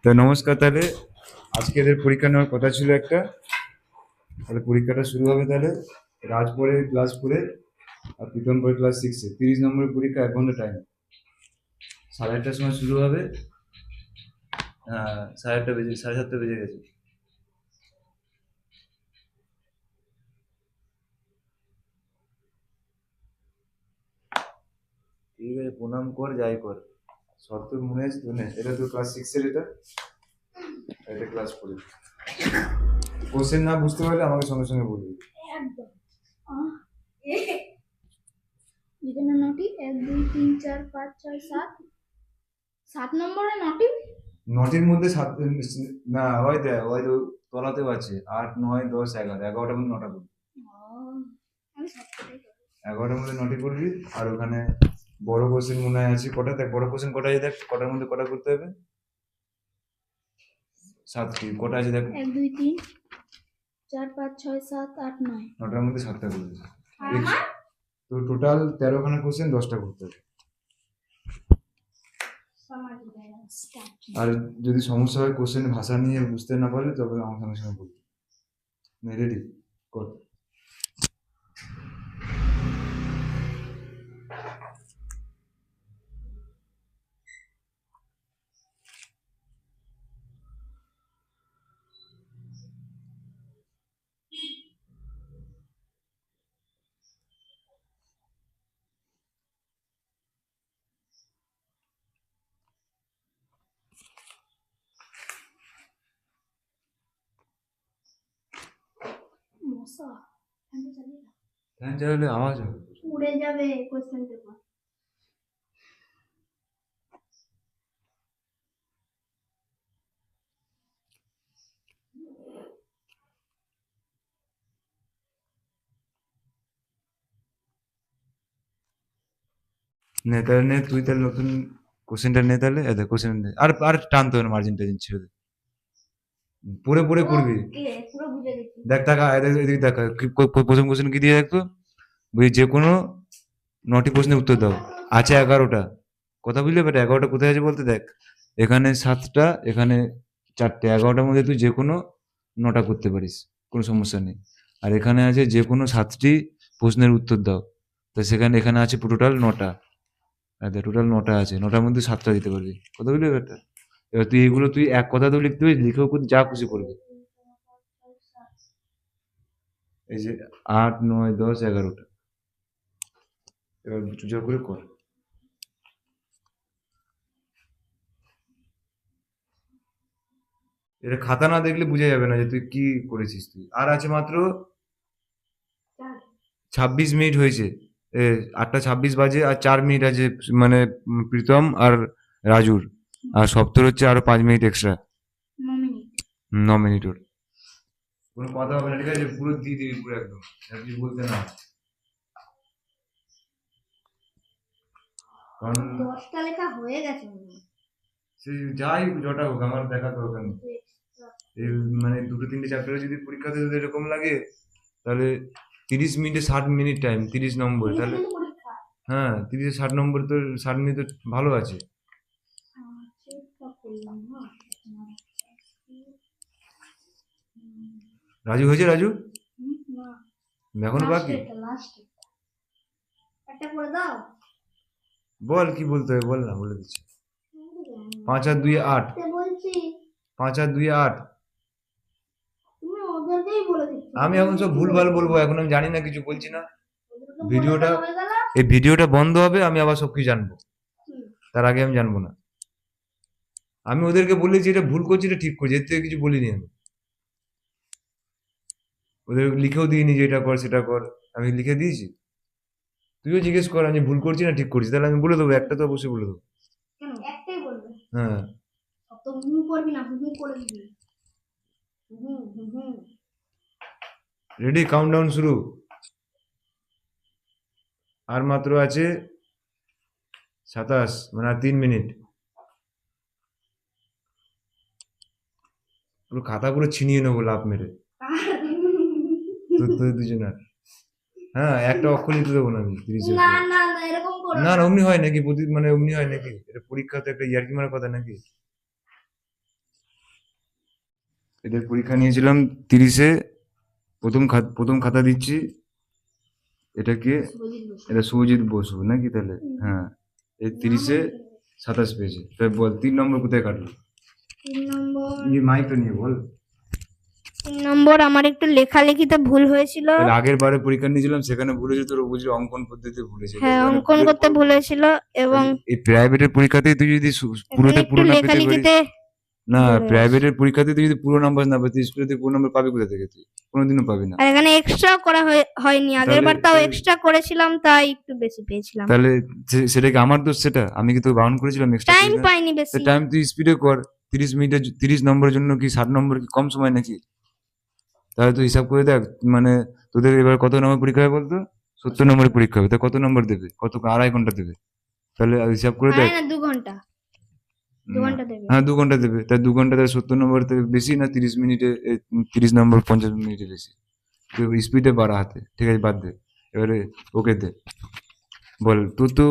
তো নমস্কার। তাহলে আজকে এদের পরীক্ষা নেওয়ার কথা ছিল একটা। তাহলে পরীক্ষাটা শুরু হবে তাহলে রাজ পড়ে ক্লাস 4-এ আর প্রীতম পড়ে ক্লাস 6-এ। 30 নম্বরের পরীক্ষা, 1 ঘন্টা টাইম। 8:30টার সময় শুরু হবে। 8:30 বেজে 7:30 বেজে গেছে। ঠিক আছে, প্রণাম কর, যাই কর। সত্য মুনেশ ধনেশ, এটা তো ক্লাস 6-এর, এটা ক্লাস 4-এর। কোশ্চেন না বুঝতে পারলে আমাকে সঙ্গে সঙ্গে বলবি। একদম। এখানে নটি 1 2 3 4 5 6 7 7 নম্বরে নটি। নটির মধ্যে সাত না হয়, দেয় হয় তো তলাতেও আছে 8 9 10 11, 11টার মধ্যে 9টা করবি। আমি সবটাই করব। 11টার মধ্যে 9টি করবি। আর ওখানে বড় কোশ্চেন মনে হয় আছে কটা, দেখ বড় কোশ্চেন কটা আছে, দেখ কটার মধ্যে কটা করতে হবে। 7টি কটা আছে দেখ। 1 2 3 4 5 6 7 8 9। 9টার মধ্যে 7টা করবি। তো টোটাল 13খানা কোশ্চেন, 10টা করতে হবে। আর যদি সমস্যা হয় কোশ্চেন ভাষা নিয়ে বুঝতে না পারলে তবে আমার সঙ্গে সঙ্গে বলবি। রেডি কর। মশা ফ্যান চালালে আওয়াজ হবে। উড়ে যাবে কোশ্চেন পেপার। নে তাহলে, নে তুই তাহলে নতুন কোশ্চেনটা নে তাহলে। দেখ কোশ্চেন নে, আর আর টানতে হবে না, মার্জিন টার্জিন ছেড়ে দে। পড়ে পড়ে করবি। ওকে পুরো বুঝে গেছি। দেখ টাকা, এদিকে দেখা প্রথম কোশ্চেন কি দিয়ে দেখতো, বুঝি যে কোনো 9টি প্রশ্নের উত্তর দাও। আছে 11টা। কথা বুঝলে বেটা, 11টা কোথায় আছে বলতে, দেখ এখানে 7টা, এখানে 4টে, 11টার মধ্যে তুই যে কোনো 9টা করতে পারিস, কোনো সমস্যা নেই। আর এখানে আছে যে কোনো 7টি প্রশ্নের উত্তর দাও। তো সেখানে এখানে আছে টোটাল 9টা। টোটাল 9টা আছে, 9টার মধ্যে 7টা দিতে পারবি। কথা বুঝলি বেটা। এবার তুই এগুলো তুই এক কথাতেও লিখতে পারিস, লিখেও যা খুশি করবি। এই যে 8 9 10 11টা। এবার চুজা করে কর। এটা খাতা না দেখলে বোঝা যাবে না যে তুই কি করেছিস। তুই আর আছে মাত্র 26 মিনিট হয়েছে। 8টা 26 বাজে, আর 4 মিনিট আছে, মানে প্রীতম আর রাজুর। আর সপ্তর হচ্ছে আরো 5 মিনিট এক্সট্রা। 9 মিনিট। 9 মিনিট ওর। কোনো কথা হবে না, ঠিক আছে? পুরো দিয়ে দিবি, পুরো একদম, আর কিছু বলতে না। কারণ 10টা লেখা হয়ে গেছে মনে হয়। সে যাই জটা হোক, আমার দেখা দরকার নেই। এই মানে 2-3টে চ্যাপ্টারে যদি পরীক্ষাতে যদি এরকম লাগে, তাহলে 30 মিনিটে 60 মিনিট টাইম, 30 নম্বর, তাহলে পরীক্ষা। হ্যাঁ 30-60 নম্বর, তো 60 মিনিট তো ভালো আছে। চেকটা করলাম না। রাজু হয়েছে রাজু? না এখনো বাকি? লাস্ট একটা করে দাও। বল কি বলতে হবে, বল না, বলে দিচ্ছি। 5 আর 2 8। বলছি 5 আর 2 8। তুমি ওদেরকেই বলে দিচ্ছ। আমি এখন সব ভুলভাল বলবো, এখন আমি জানি না, কিছু বলছি না। ভিডিওটা, এই ভিডিওটা বন্ধ হবে, আমি আবার সবকিছু জানবো। তার আগে আমি জানবো না। আমি ওদেরকে বলেছি এটা ভুল করছি, এটা ঠিক করছি, এর থেকে কিছু বলিনি আমি। ওদের লিখেও দিইনি যে এটা কর সেটা কর, আমি লিখে দিয়েছি। তুইও জিজ্ঞেস কর আমি ভুল করছি না ঠিক করছি, তাহলে আমি বলে দেবো, একটা তো অবশ্যই বলে দেবো। কেন একটাই বলবে? হ্যাঁ। অত হুম করবি না, হুম করে দিবি। হুম হুম হুম। রেডি, কাউন্টডাউন শুরু। আর মাত্র আছে 27, মানে আর 3 মিনিট। পুরো খাতা পুরো ছিনিয়ে নেবো লাফ মেরে। তোদের দুজনের। হ্যাঁ, একটা অক্ষর লিখতে দেবো না আমি 30-এর না পর। না না এরকম করো না না। না, অমনি হয় নাকি? মানে অমনি হয় নাকি? এটা পরীক্ষা তো একটা ইয়ার্কি মারার কথা নাকি? এদের পরীক্ষা নিয়েছিলাম 30-এ। প্রথম খাতা দিচ্ছি। এটা কে? এটা শুভজিৎ বসু নাকি তাহলে? হ্যাঁ, এই 30-এ 27 পেয়েছে। তাই বল 3 নম্বর কোথায় কাটলো? 3 নম্বর মাইকটা নিয়ে বল। 3 নম্বর আমার একটু লেখালেখিতে ভুল হয়েছিল। তাহলে আগের বারে পরীক্ষা নিয়েছিলাম সেখানে ভুল হয়েছে, তোর বুঝলি অঙ্কন পদ্ধতিতে ভুল হয়েছে। হ্যাঁ, এখানে অঙ্কন ভুলের করতে ভুল হয়েছিল এবং এই প্রাইভেটের পরীক্ষাতেই তুই যদি এখানে পুরোতে একটু পুরো না পেতে পারিস, লেখালেখিতে না ভুল হয়েছে। প্রাইভেটের পরীক্ষাতে তুই যদি পুরো নাম্বার না পাবি, স্কুলে তুই পুরো নাম্বার পাবি কোথা থেকে? তুই কোনোদিনও পাবি না। আর এখানে এক্সট্রা করা হয়নি, আগের বার তাও এক্সট্রা করেছিলাম তাই একটু বেশি পেয়েছিলাম। তাহলে সেটা কি আমার দোষ? সেটা আমি কি তোকে বারণ করেছিলাম এক্সট্রা? টাইম পাইনি বেশি। টাইম তুই স্পিডে কর। 30 নম্বরের জন্য কি 60 নম্বর কি কম সময় নাকি? তাহলে তুই হিসাব করে দেখ, মানে তোদের এবার কত নম্বর পরীক্ষা হবে বলতো? 70 নম্বরের পরীক্ষা হবে, তা কত নম্বর দেবে? কত? 2.5 ঘন্টা দেবে। তাহলে হিসাব করে দেখ। না 2 ঘন্টা, 2 ঘন্টা দেবে। হ্যাঁ 2 ঘন্টা দেবে, তাই 2 ঘন্টা তাহলে 70 নম্বর থেকে বেশি না 30 মিনিটে 30 নম্বর 50 মিনিটে বেশি। তুই স্পিডে বাড়া হাতে, ঠিক আছে বাদ দে। এবারে ওকে দে, বল। তোর তো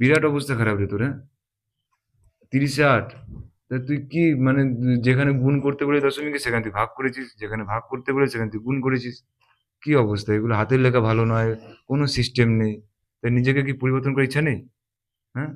বিরাট অবস্থা খারাপ রে তোর। হ্যাঁ 30-এ 8, তা তুই কি মানে যেখানে গুণ করতে বলে দশমিকে সেখানে তুই ভাগ করেছিস, যেখানে ভাগ করতে বলে সেখানে তুই গুণ করেছিস। কি অবস্থা! এগুলো হাতের লেখা ভালো নয়, কোনো সিস্টেম নেই। তাই নিজেকে কি পরিবর্তন করার ইচ্ছা নেই? হ্যাঁ,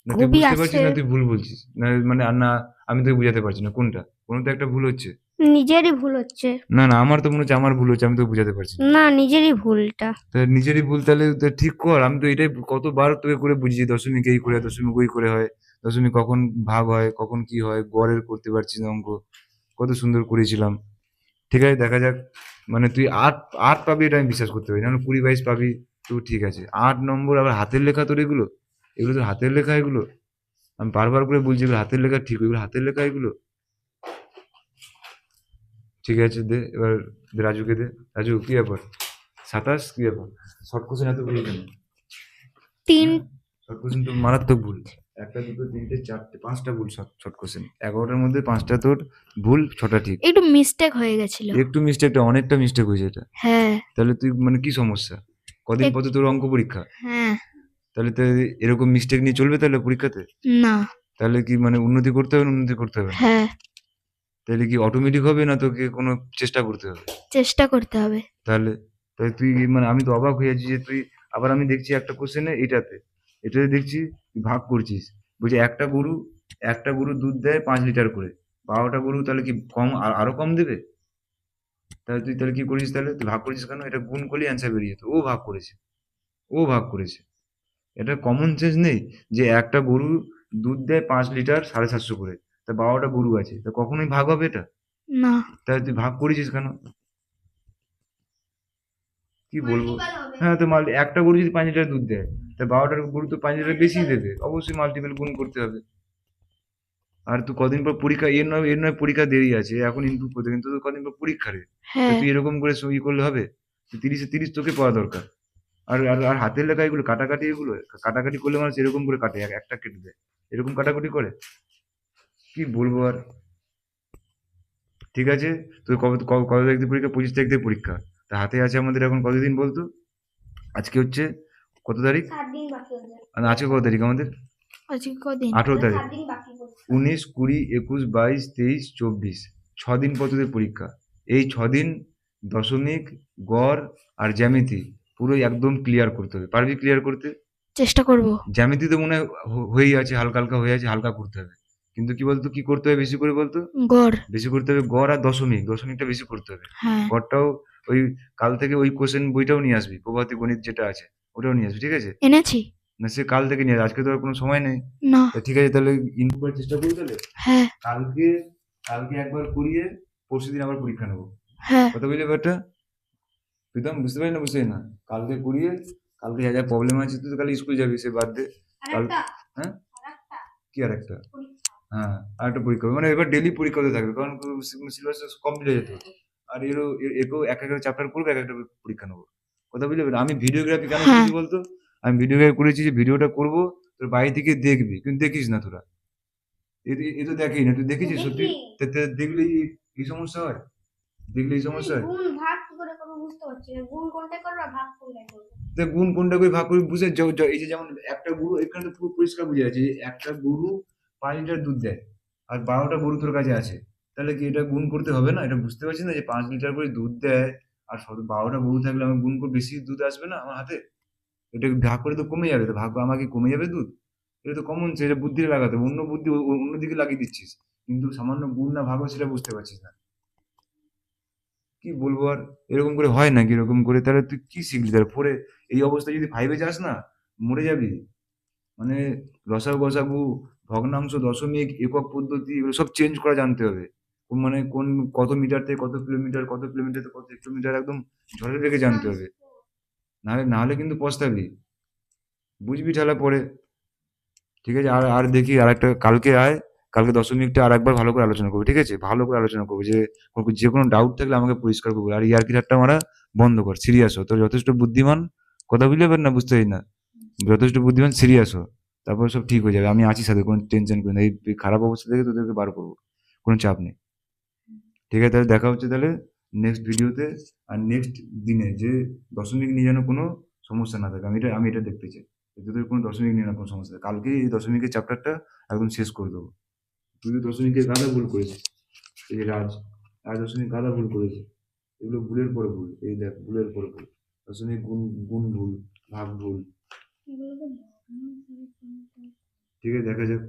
না তুই খুবই বুঝতে আছে। পারছিস না তুই ভুল বলছিস, না মানে আর না আমি তোকে বুঝাতে পারছি না কোনটা? কোনো তো একটা ভুল হচ্ছে। নিজেরই ভুল হচ্ছে। না না আমার তো মনে হচ্ছে আমার ভুল হচ্ছে, আমি তোকে বুঝাতে পারছি না। না, নিজেরই ভুলটা। তা নিজেরই ভুল, তাহলে তা ঠিক কর। আমি তো এটাই কতবার তোকে করে বুঝিয়েছি, দশমিক এই করে, দশমিক ওই করে হয়, দশমিক কখন ভাগ হয়, কখন কি হয়, গড়ের করতে পারছিস না অঙ্ক। কত সুন্দর করেছিলাম। ঠিক আছে দেখা যাক। মানে তুই 8 পাবি এটা আমি বিশ্বাস করতে পারি না, 20-22 পাবি তো ঠিক আছে। 8 নম্বর আবার হাতের লেখা তোর এগুলো? এগুলো তো হাতের লেখা এগুলো। আমি বারবার করে বলছি এগুলো হাতের লেখা ঠিক, এগুলো হাতের লেখা এগুলো। ঠিক আছে দে এবার, দে রাজুকে দে। রাজু কি ব্যাপার? 27 কি ব্যাপার? শর্ট কোশ্চেন এত ভুল কেন? 3 শর্ট কোশ্চেন তো মারাত্মক ভুল। 1টা 2টো 3টে 4টে 5টা ভুল শর্ট কোশ্চেন। 11টার মধ্যে 5টা তোর ভুল, 6টা ঠিক। একটু মিস্টেক হয়ে গেছিল। একটু মিস্টেকটা অনেকটা মিস্টেক হয়েছে এটা। হ্যাঁ। তাহলে তুই মানে কি সমস্যা? কদিন পর তো তোর অঙ্ক পরীক্ষা। হ্যাঁ। তাহলে তো এরকম মিস্টেক নিয়ে চলবে তাহলে পরীক্ষাতে? না। তাহলে কি মানে উন্নতি করতে হবে না উন্নতি করতে হবে না? হ্যাঁ, তাহলে কি অটোমেটিক হবে না তোকে কোনো চেষ্টা করতে হবে? চেষ্টা করতে হবে। তাহলে তাহলে তুই মানে আমি তো অবাক হয়ে যাচ্ছি যে তুই আবার আমি দেখছি একটা কোশ্চেনে এটাতে দেখছি তুই ভাগ করছিস। বলছি একটা গরু দুধ দেয় 5 লিটার করে। 12টা গরু তাহলে কি কম আরো কম দেবে? তাহলে তুই তাহলে কি করেছিস? তাহলে তুই ভাগ করেছিস কেন? এটা গুণ করলে অ্যান্সার বেরিয়ে যেত। ও ভাগ করেছে। এটা কমন সেন্স নেই যে একটা গরু দুধ দেয় 5 লিটার 750 করে, তা 12টা গরু আছে, তা কখনোই ভাগ হবে এটা? না। তাহলে তুই ভাগ করেছিস কেন? কি বলবো? হ্যাঁ তো একটা গরু যদি 5 লিটার দুধ দেয়, তা 12টার গরু তো 5 লিটার বেশি দেবে, অবশ্যই মাল্টিপল গুণ করতে হবে। আর তুই কদিন পর পরীক্ষা, এর নয় পরীক্ষা দেরি আছে, এখন ইনপুট করতে, কিন্তু তোর কদিন পর পরীক্ষা রে। তা হ্যাঁ। তুই এরকম করে সই করলে হবে? 30-এ 30 তোকে পাওয়া দরকার। আর আর আর হাতের লেখা এগুলো কাটাকাটি করলে মানুষ এরকম করে কাটে, একটা কেটে দেয়, এরকম কাটাকুটি করে। কি বলবো আর। ঠিক আছে, তুই কত তারিখ থেকে পরীক্ষা? 25 তারিখ থেকে পরীক্ষা। তা হাতে আছে আমাদের এখন কতদিন বলতো? আজকে হচ্ছে কত তারিখ? 7 দিন বাকি আছে। আর আজকে কত তারিখ আমাদের? আজকে কদিন? 18 তারিখ। 7 দিন বাকি আছে। 19, 20, 21, 22, 23, 24, 6 দিন পর তোদের পরীক্ষা। এই 6 দিন দশমিক, গড় আর জ্যামিতি পুরো একদম ক্লিয়ার করতে হবে। পারবি ক্লিয়ার করতে? চেষ্টা করব। জ্যামিতি তো মনে হয় হয়েই আছে, হালকা হালকা হয়ে আছে, হালকা করতে হবে। কিন্তু কি বলতো, কি করতে হবে বেশি করে বলতো? গড়। বেশি করতে হবে গড় আর দশমিকটা বেশি করতে হবে। হ্যাঁ। গড়টাও ওই কাল থেকে ওই কোশ্চেন বইটাও নিয়ে আসবি, প্রভাতী গণিত যেটা আছে ওটাও নিয়ে আসবি, ঠিক আছে? এনেছি। না সে কাল থেকে নিয়ে আসবি, আজকে তো আর কোনো সময় নেই। না। তা ঠিক আছে তাহলে ইনপুট করার চেষ্টা করি তাহলে। হ্যাঁ। কালকে একবার করিয়ে পরশুদিন আবার পরীক্ষা নেবো। হ্যাঁ। কথা বুঝলি ব্যাপারটা? প্রীতম বুঝতে পারি না বুঝতে না। কালকে করিয়ে, কালকে যা যা প্রবলেম আছে তুই তো কাল স্কুল যাবি, সে বাদ দে। কাল হ্যাঁ কি আর একটা? হ্যাঁ আর একটা পরীক্ষা হবে। মানে এবার ডেলি পরীক্ষা হতে থাকবে, কারণ সিলেবাস কমপ্লিট হয়ে যেতে হবে। আর একেও এক একটা চ্যাপ্টার করবে, এক একটা পরীক্ষা নেবো। কথা বুঝলি? আমি ভিডিওগ্রাফি কেন করেছি বলতো? আমি ভিডিওগ্রাফি করেছি যে ভিডিওটা করবো তোর বাড়ি থেকে দেখবি, কিন্তু দেখিস না তোরা। এ তো দেখেই না, তুই দেখেছিস সত্যি? দেখলে এই সমস্যা হয়? দেখলে এই সমস্যা হয়? গুণ ভাগ কি করে করব বুঝতে পারছি না। গুণ কোনটা করব আর ভাগ কোনটা করব? দেখ গুণ কোনটা করে ভাগ করে বুঝে এই যে যেমন একটা গরু, এখানে তো পুরো পরিষ্কার বুঝে যাচ্ছে যে একটা গরু 5 লিটার দুধ দেয়, আর 12টা গরু তোর কাছে আছে, তাহলে কি এটা গুণ করতে হবে না? এটা বুঝতে পারছিস না যে 5 লিটার করে দুধ দেয়, আর 12টা গরু থাকলে আমার গুণ করে বেশি দুধ আসবে না আমার হাতে? এটা ভাগ করে তো কমে যাবে, তো ভাগ আমাকে কমে যাবে দুধ? এটা তো কমন সেন্স, এটা বুদ্ধি লাগাতে হবে। অন্য বুদ্ধি অন্যদিকে লাগিয়ে দিচ্ছিস, কিন্তু সামান্য গুণ না ভাগও সেটা বুঝতে পারছিস না। কি বলবো আর, এরকম করে হয় নাকি? এরকম করে তাহলে তুই কি শিখলি তাহলে পরে? এই অবস্থায় যদি 5-এ যাস না, মরে যাবি। মানে লসাগু গসাগু, ভগ্নাংশ, দশমিক, একক পদ্ধতি এগুলো সব চেঞ্জ করা জানতে হবে। মানে কোন কত মিটার থেকে কত কিলোমিটার, কত কিলোমিটার থেকে কত কিলোমিটার একদম ঝরে রেখে জানতে হবে। নাহলে কিন্তু পস্তাবি। বুঝবি ঠেলা পরে। ঠিক আছে? আর আর দেখি আর একটা কালকে আয়, কালকে দশমিকটা আর একবার ভালো করে আলোচনা করবো, ঠিক আছে? ভালো করে আলোচনা করবো, যে যে কোনো ডাউট থাকলে আমাকে পরিষ্কার করবো। আর ইয়ার্কি ঠাট্টা মারা বন্ধ কর, সিরিয়াস হ। তোর যথেষ্ট বুদ্ধিমান, কথা বুঝতে পার না, বুঝতে পারি না, যথেষ্ট বুদ্ধিমান, সিরিয়াস হ। তারপর সব ঠিক হয়ে যাবে, আমি আছি সাথে, কোনো টেনশন করি না। এই খারাপ অবস্থা থেকে তোদেরকে বার করবো, কোনো চাপ নেই। ঠিক আছে, তাহলে দেখা হচ্ছে তাহলে নেক্সট ভিডিওতে। আর নেক্সট দিনে যে দশমিক নিয়ে যেন কোনো সমস্যা না থাকে, আমি এটা দেখতে চাই। তোদের কোনো দশমিক নিয়ে না কোনো সমস্যা থাকে। কালকেই এই দশমিকের চ্যাপ্টারটা একদম শেষ করে দেবো। তুই তো দশমিকের গাদা ভুল করেছিস। এই যে রাজ দশমিক গাদা ভুল করেছে। এগুলো ভুলের পরে ভুল, এই দেখ ভুলের পরে ভুল। দশমিক গুণ গুণ ভুল, ভাগ ভুল। এগুলো তো ভগ্নাংশ। ঠিক আছে, দেখা যাক।